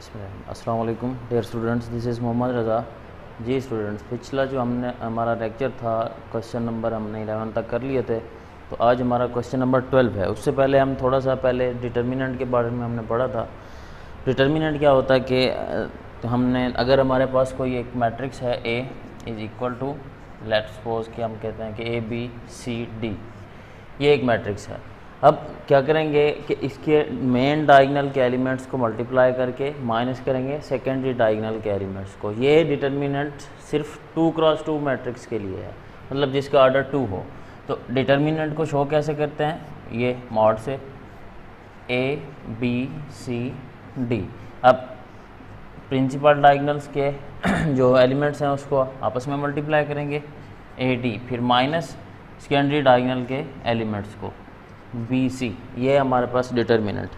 अस्सलाम वालेकुम dear students, this is Mohammad Raza. जी स्टूडेंट्स, पिछला जो हमारा लेक्चर था क्वेश्चन नंबर हमने 11 तक कर लिए थे, तो आज हमारा क्वेश्चन नंबर 12 है। उससे पहले हम थोड़ा सा पहले डिटर्मिनेंट के बारे में हमने पढ़ा था। डिटर्मिनेंट क्या होता है कि हमने अगर हमारे पास कोई एक मैट्रिक्स है A is equal to, let's suppose कि हम कहते हैं कि ABCD, ये एक मैट्रिक्स है। अब क्या करेंगे कि इसके मेन डायगोनल के एलिमेंट्स को मल्टीप्लाई करके माइनस करेंगे सेकेंडरी डायगोनल के एलिमेंट्स को। ये डिटर्मिनेंट सिर्फ 2x2 मैट्रिक्स के लिए है, मतलब जिसका ऑर्डर 2 हो। तो डिटर्मिनेंट को शो कैसे करते हैं, ये मॉड से ABCD। अब प्रिंसिपल डायगोनल्स के जो एलिमेंट्स हैं उसको आपस में मल्टीप्लाई करेंगे AD, फिर माइनस सेकेंडरी डायगोनल के एलिमेंट्स को BC। ये हमारे पास डिटर्मिनेंट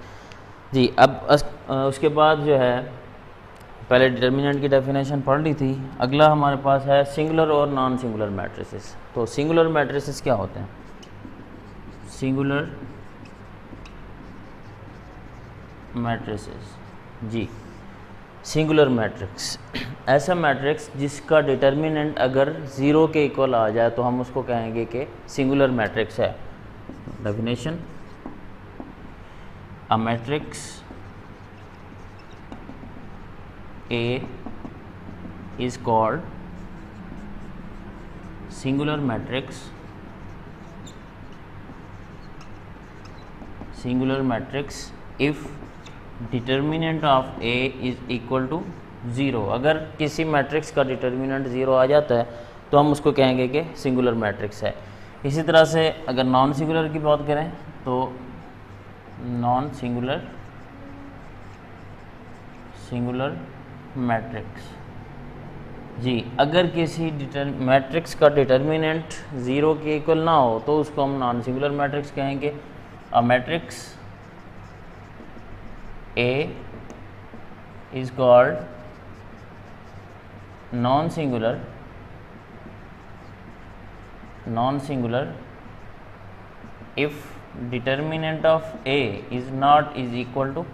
जी। अब उसके बाद जो है पहले डिटर्मिनेंट की डेफिनेशन पढ़ ली थी। अगला हमारे पास है सिंगुलर और नॉन सिंगुलर मैट्रिसेस। तो सिंगुलर मैट्रिसेस क्या होते हैं? सिंगुलर मैट्रिसेस जी, सिंगुलर मैट्रिक्स ऐसा मैट्रिक्स जिसका डिटर्मिनेंट अगर 0 के इक्वल आ जाए तो हम उसको कहेंगे कि सिंगुलर मैट्रिक्स है। Definition: a matrix A is called singular matrix if determinant of A is equal to 0। अगर किसी मैट्रिक्स का डिटर्मिनेंट 0 आ जाता है तो हम उसको कहेंगे कि सिंगुलर मैट्रिक्स है। इसी तरह से अगर नॉन सिंगुलर की बात करें तो नॉन सिंगुलर मैट्रिक्स जी, अगर किसी मैट्रिक्स का डिटर्मिनेंट 0 के इक्वल ना हो तो उसको हम नॉन सिंगुलर मैट्रिक्स कहेंगे। A matrix A is called non singular if determinant of A is not is equal to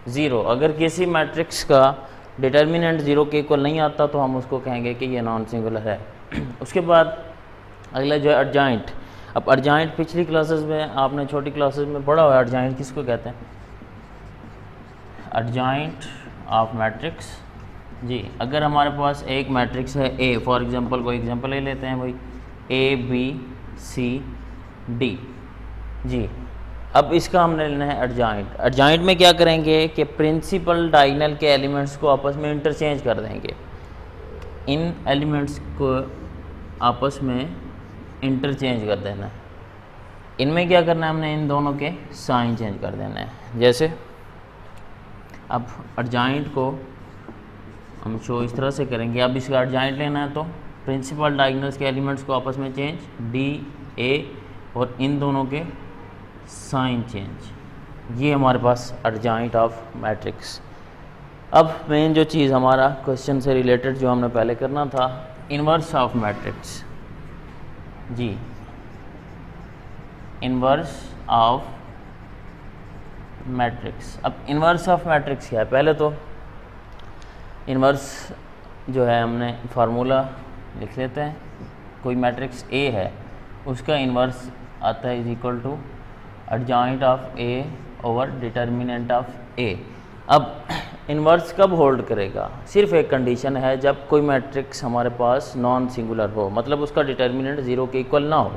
0। अगर किसी मैट्रिक्स का डिटर्मिनेंट 0 के इक्वल नहीं आता तो हम उसको कहेंगे कि ये नॉन सिंगुलर है। उसके बाद अगला जो है अर्जाइंट। अब अर्जाइंट पिछली क्लासेस में आपने छोटी क्लासेस में पढ़ा हुआ है। अर्जाइंट किसको कहते हैं? अर्जाइंट ऑफ मैट्रिक्स जी। अगर हमारे पास एक मैट्रिक्स है A, फॉर एग्जांपल कोई एग्जांपल ले लेते हैं भाई ABCD जी। अब इसका हमने लेना है अर्जाइंट। अर्जाइंट में क्या करेंगे कि प्रिंसिपल डायगोनल के एलिमेंट्स को आपस में इंटरचेंज कर देंगे। इन एलिमेंट्स को आपस में इंटरचेंज कर देना है। इनमें क्या करना है, हमने इन दोनों के साइन चेंज कर देना है। जैसे अब अर्जाइंट को हम शो इस तरह से करेंगे। अब इसका अर्जाइंट लेना है तो प्रिंसिपल डायगोनल्स के एलिमेंट्स को आपस में चेंज DA और इन दोनों के साइन चेंज। ये हमारे पास अर्जाइंट ऑफ मैट्रिक्स। अब मेन जो चीज़ हमारा क्वेश्चन से रिलेटेड जो हमने पहले करना था, इन्वर्स ऑफ मैट्रिक्स जी। Inverse of matrix. अब इन्वर्स ऑफ मैट्रिक्स क्या है? पहले तो इन्वर्स जो है हमने फार्मूला लिख लेते हैं। कोई मैट्रिक्स A है, उसका इन्वर्स आता है is equal to adjoint of A over determinant of A। अब इन्वर्स कब होल्ड करेगा? सिर्फ एक कंडीशन है, जब कोई मैट्रिक्स हमारे पास नॉन सिंगुलर हो, मतलब उसका डिटर्मिनेंट 0 के इक्वल ना हो।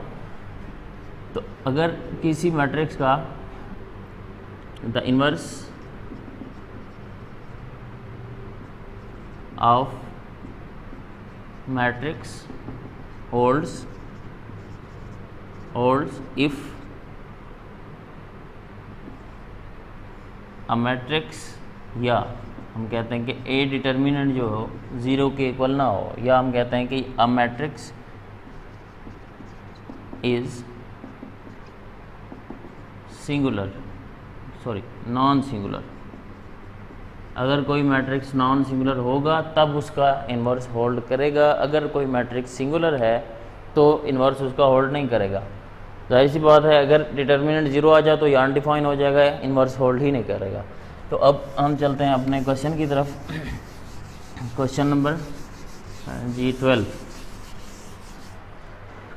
तो अगर किसी मैट्रिक्स का the inverse of matrix holds if a matrix, या हम कहते हैं कि A डिटर्मिनेंट जो हो 0 के इक्वल ना हो, या हम कहते हैं कि a matrix is non singular. अगर कोई मैट्रिक्स नॉन सिंगुलर होगा तब उसका इन्वर्स होल्ड करेगा। अगर कोई मैट्रिक्स सिंगुलर है तो इन्वर्स उसका होल्ड नहीं करेगा। जाहिर सी बात है, अगर डिटर्मिनेंट 0 आ जाए तो ये अनडिफाइन हो जाएगा, इन्वर्स होल्ड ही नहीं करेगा। तो अब हम चलते हैं अपने क्वेश्चन की तरफ। क्वेश्चन नंबर जी 12।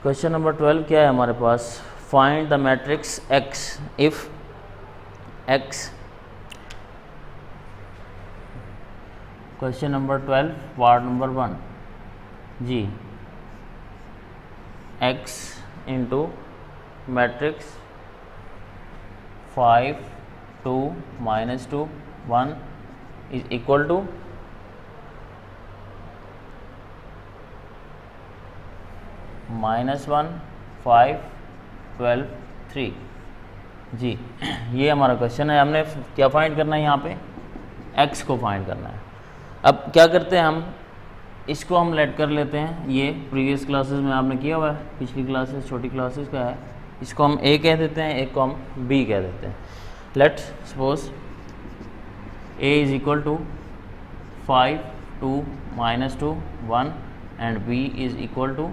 क्वेश्चन नंबर 12 क्या है हमारे पास? Find the matrix X if X. Question number 12 part number 1 जी, x into matrix 5 2 -2 1 is equal to -1 5 12 3 जी। ये हमारा क्वेश्चन है। हमने क्या फाइंड करना है? यहाँ पे x को फाइंड करना है। अब क्या करते हैं हम, इसको हम लेट कर लेते हैं। ये प्रीवियस क्लासेस में आपने किया हुआ है, पिछली क्लासेस छोटी क्लासेस का है। इसको हम a कह देते हैं, एक को हम b कह देते हैं। Let suppose a is equal to 5 2 -2 1 and b is equal to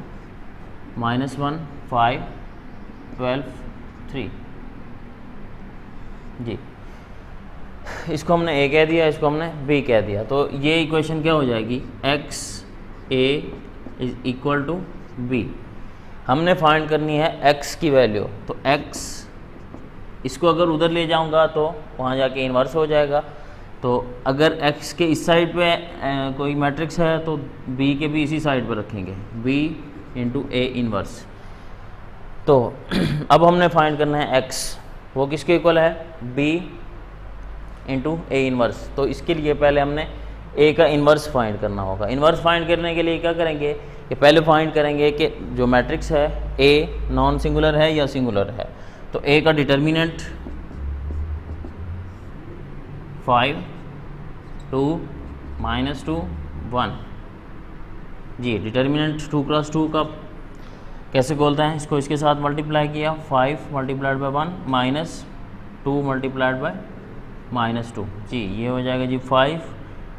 -1 5 12 3 जी। इसको हमने a कह दिया, इसको हमने b कह दिया। तो ये इक्वेशन क्या हो जाएगी? x a is equal to b। हमने फाइंड करनी है x की वैल्यू। तो x, इसको अगर उधर ले जाऊंगा तो वहाँ जाके इन्वर्स हो जाएगा। तो अगर x के इस साइड पे कोई मैट्रिक्स है तो b के भी इसी साइड पर रखेंगे, b इंटू a इन्वर्स। तो अब हमने फाइंड करना है x, वो किसके इक्वल है? b into A inverse. तो इसके लिए पहले हमने ए का इन्वर्स फाइंड करना होगा। इन्वर्स फाइंड करने के लिए क्या करेंगे कि पहले फाइंड करेंगे कि जो मैट्रिक्स है ए नॉन सिंगुलर है या सिंगुलर है। तो ए का डिटर्मिनेंट 5 2 -2 1 जी। डिटर्मिनेंट 2 × 2 का कैसे बोलते हैं? इसको इसके साथ मल्टीप्लाई किया, 5 मल्टीप्लाइड बाय 1 -2 मल्टीप्लाइड बाय -2 जी। ये हो जाएगा जी 5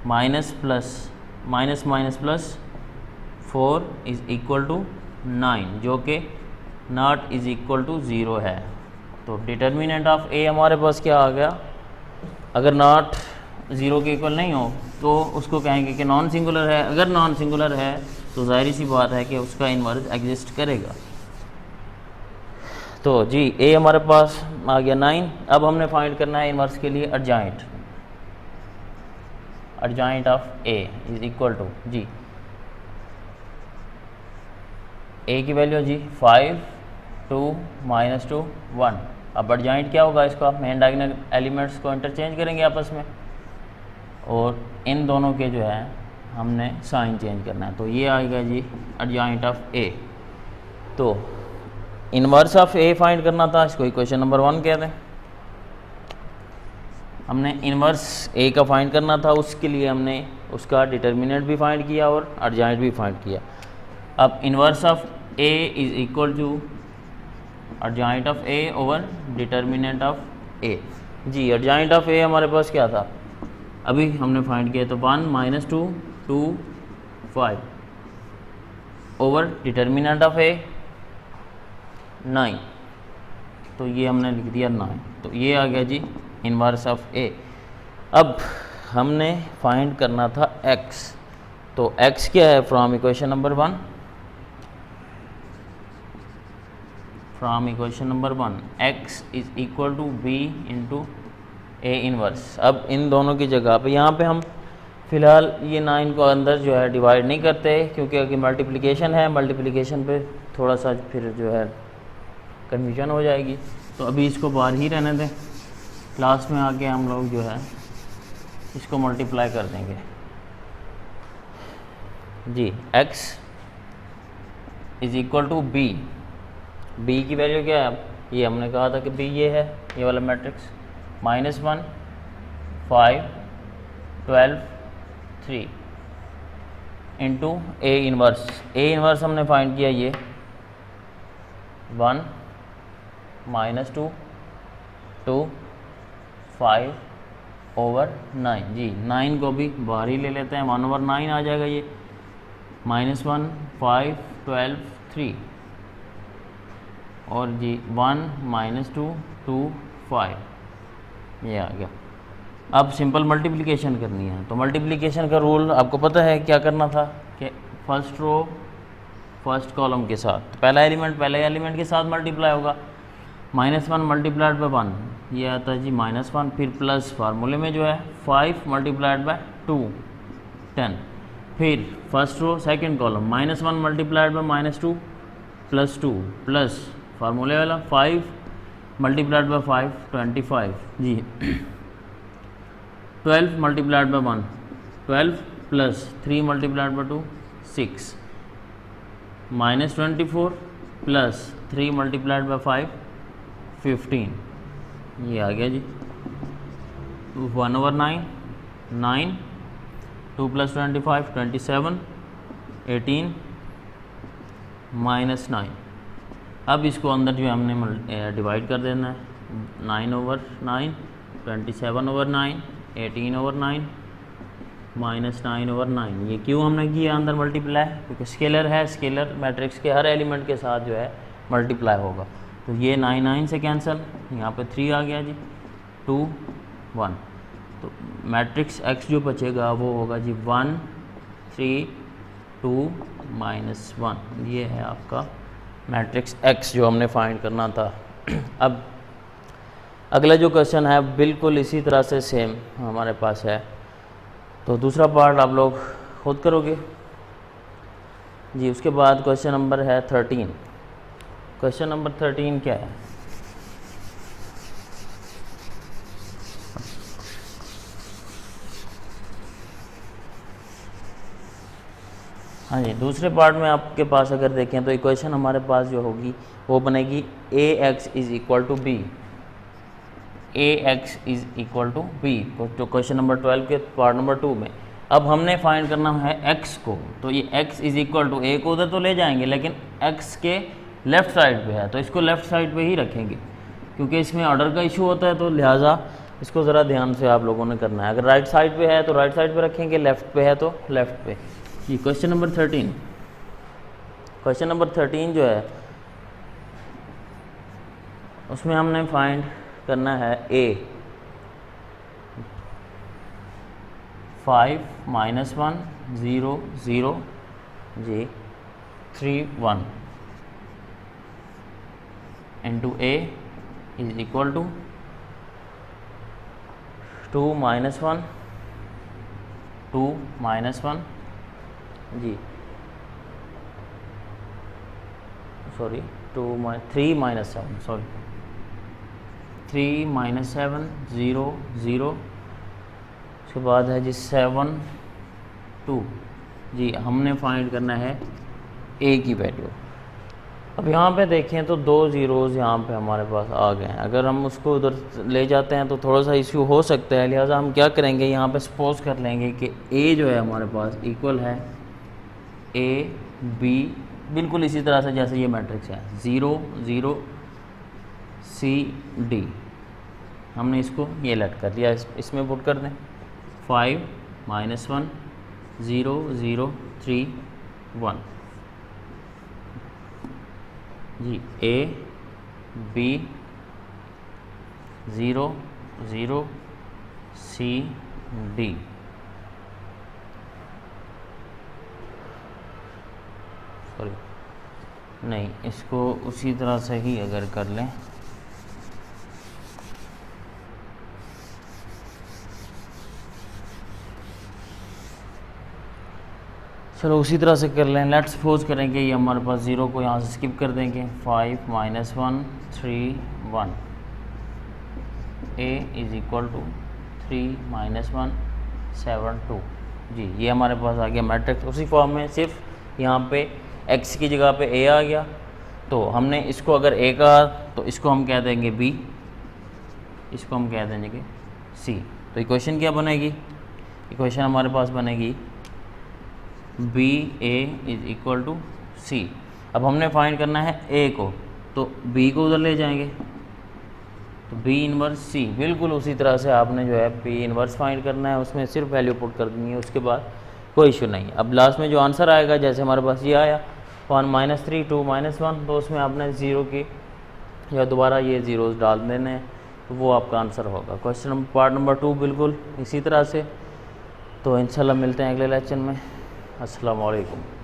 minus plus minus minus plus 4 is equal to 9, जो कि नॉट इज इक्वल टू 0 है। तो डिटर्मिनेंट ऑफ ए हमारे पास क्या आ गया? अगर नॉट 0 के इक्वल नहीं हो तो उसको कहेंगे कि नॉन सिंगुलर है। अगर नॉन सिंगुलर है तो जाहिर सी बात है कि उसका इन्वर्स एग्जिस्ट करेगा। तो जी ए हमारे पास आ गया 9। अब हमने फाइंड करना है इन्वर्स के लिए adjoint. Adjoint of A is equal to जी, ए की वैल्यू जी 5 2 -2 1। अब एडजॉइंट क्या होगा? इसका मेन डायगोनल एलिमेंट्स को इंटरचेंज करेंगे आपस में और इन दोनों के जो है हमने साइन चेंज करना है। तो ये आएगा जी एडजॉइंट ऑफ ए। तो इन्वर्स ऑफ ए फाइंड करना था, इसको इक्वेशन नंबर 1 कह दें। हमने इन्वर्स ए का फाइंड करना था, उसके लिए हमने उसका डिटर्मिनेंट भी फाइंड किया और एडजॉइंट भी फाइंड किया। अब inverse of A is equal to adjoint of A over determinant of A जी। एडजॉइंट ऑफ ए हमारे पास क्या था? अभी हमने फाइंड किया। तो 1 -2 2 5 ओवर डिटर्मिनेंट ऑफ ए 9। तो ये हमने लिख दिया 9। तो ये आ गया जी इन्वर्स ऑफ ए। अब हमने फाइंड करना था x। तो x क्या है? From equation number 1, from equation number 1 x is equal to b into A inverse. अब इन दोनों की जगह पे यहाँ पे हम फिलहाल ये 9 को अंदर जो है डिवाइड नहीं करते, क्योंकि अगर मल्टीप्लिकेशन है, मल्टीप्लिकेशन पे थोड़ा सा फिर जो है कन्फ्यूजन हो जाएगी। तो अभी इसको बाहर ही रहने दें। क्लास में आके हम लोग जो है इसको मल्टीप्लाई कर देंगे जी। x is equal to b। b की वैल्यू क्या है? ये हमने कहा था कि b ये है, ये वाला matrix. -1 5 12 3 into A inverse. A inverse हमने फाइंड किया ये 1 -2 2 5 ओवर 9 जी। 9 को भी बाहर ही ले लेते हैं, 1/9 आ जाएगा ये। -1 5 12 3 और जी 1 -2 2 5 ये आ गया। अब सिंपल मल्टीप्लिकेशन करनी है, तो मल्टीप्लिकेशन का रूल आपको पता है क्या करना था कि फर्स्ट रो फर्स्ट कॉलम के साथ, तो पहला एलिमेंट पहले एलिमेंट के साथ मल्टीप्लाई होगा, -1 मल्टीप्लाइड बाय 1 ये आता है जी -1, फिर प्लस फार्मूले में जो है 5 मल्टीप्लाइड बाय 2 10, फिर first row second column -1 multiplied by -2 +2 plus फार्मूले वाला 5 मल्टीप्लाइड बाय 5 25 जी 12 multiplied by 1 12 plus 3 multiplied by 2 6 -24 plus 3 multiplied by 5 15, ये आ गया जी 1/9 9 2 + 25 27 18 -9। अब इसको अंदर जो है हमने डिवाइड कर देना है 9/9 27/9 18/9 -9/9। ये क्यों हमने किया अंदर मल्टीप्लाई, क्योंकि स्केलर है, स्केलर मैट्रिक्स के हर एलिमेंट के साथ जो है मल्टीप्लाई होगा। तो ये 9 से कैंसिल, यहाँ पे 3 आ गया जी 2 1, तो मैट्रिक्स एक्स जो बचेगा वो होगा जी 1 3 2 -1। ये है आपका मैट्रिक्स एक्स जो हमने फाइंड करना था। अब अगला जो क्वेश्चन है बिल्कुल इसी तरह से सेम हमारे पास है, तो दूसरा पार्ट आप लोग खुद करोगे जी। उसके बाद क्वेश्चन नंबर है 13। क्वेश्चन नंबर 13 क्या है? हाँ जी, दूसरे पार्ट में आपके पास अगर देखें तो इक्वेशन हमारे पास जो होगी वो बनेगी ax = b, ax = b, तो क्वेश्चन नंबर 12 के पार्ट नंबर 2 में। अब हमने फाइंड करना है x को, तो ये x = a को उधर तो ले जाएंगे लेकिन x के लेफ़्ट साइड पे है, तो इसको लेफ़्ट साइड पे ही रखेंगे क्योंकि इसमें ऑर्डर का इशू होता है, तो लिहाजा इसको ज़रा ध्यान से आप लोगों ने करना है। अगर राइट साइड पे है तो राइट साइड पे रखेंगे, लेफ़्ट पे है तो लेफ़्ट पे। ये क्वेश्चन नंबर 13, क्वेश्चन नंबर 13 जो है उसमें हमने फाइंड करना है a 5 -1 0 0 जी 3 1 into a = 2 -1 2 -1 जी सॉरी 3 -7 सॉरी 3 -7 0 0, उसके बाद है जी 7 2 जी। हमने फाइंड करना है a की वैल्यू। अब यहाँ पे देखें तो 2 ज़ीरोज़ यहाँ पे हमारे पास आ गए हैं, अगर हम उसको उधर ले जाते हैं तो थोड़ा सा इश्यू हो सकता है, लिहाजा हम क्या करेंगे यहाँ पे सपोज कर लेंगे कि a जो है हमारे पास इक्वल है a b, बिल्कुल इसी तरह से जैसे ये मैट्रिक्स है 0 0 c d। हमने इसको ये लेट कर दिया, इसमें पुट कर दें 5 -1 0 0 3 1 जी a b 0 0 c d। Sorry नहीं, इसको उसी तरह से ही अगर कर लें चलो उसी तरह से कर लें। लेट्स सपोज करेंगे ये हमारे पास 0 को यहाँ से स्किप कर देंगे 5 -1 3 1 a = 3 -1 7 2 जी। ये हमारे पास आ गया मैट्रिक्स उसी फॉर्म में, सिर्फ यहाँ पे x की जगह पे a आ गया। तो हमने इसको अगर a कहा तो इसको हम कह देंगे b, इसको हम कह देंगे c। तो इक्वेशन क्या बनेगी? इक्वेशन हमारे पास बनेगी b a = c। अब हमने फाइंड करना है a को, तो b को उधर ले जाएंगे तो b इनवर्स c, बिल्कुल उसी तरह से आपने जो है b इनवर्स फाइंड करना है, उसमें सिर्फ वैल्यू पुट कर देनी है, उसके बाद कोई इशू नहीं। अब लास्ट में जो आंसर आएगा, जैसे हमारे पास ये आया 1 -3 2 -1, तो उसमें आपने 0 की या दोबारा ये ज़ीरोज़ डाल देने हैं तो वो आपका आंसर होगा। क्वेश्चन पार्ट नंबर 2 बिल्कुल इसी तरह से। तो इंशाल्लाह मिलते हैं अगले लेक्चर में। अस्सलाम वालेकुम।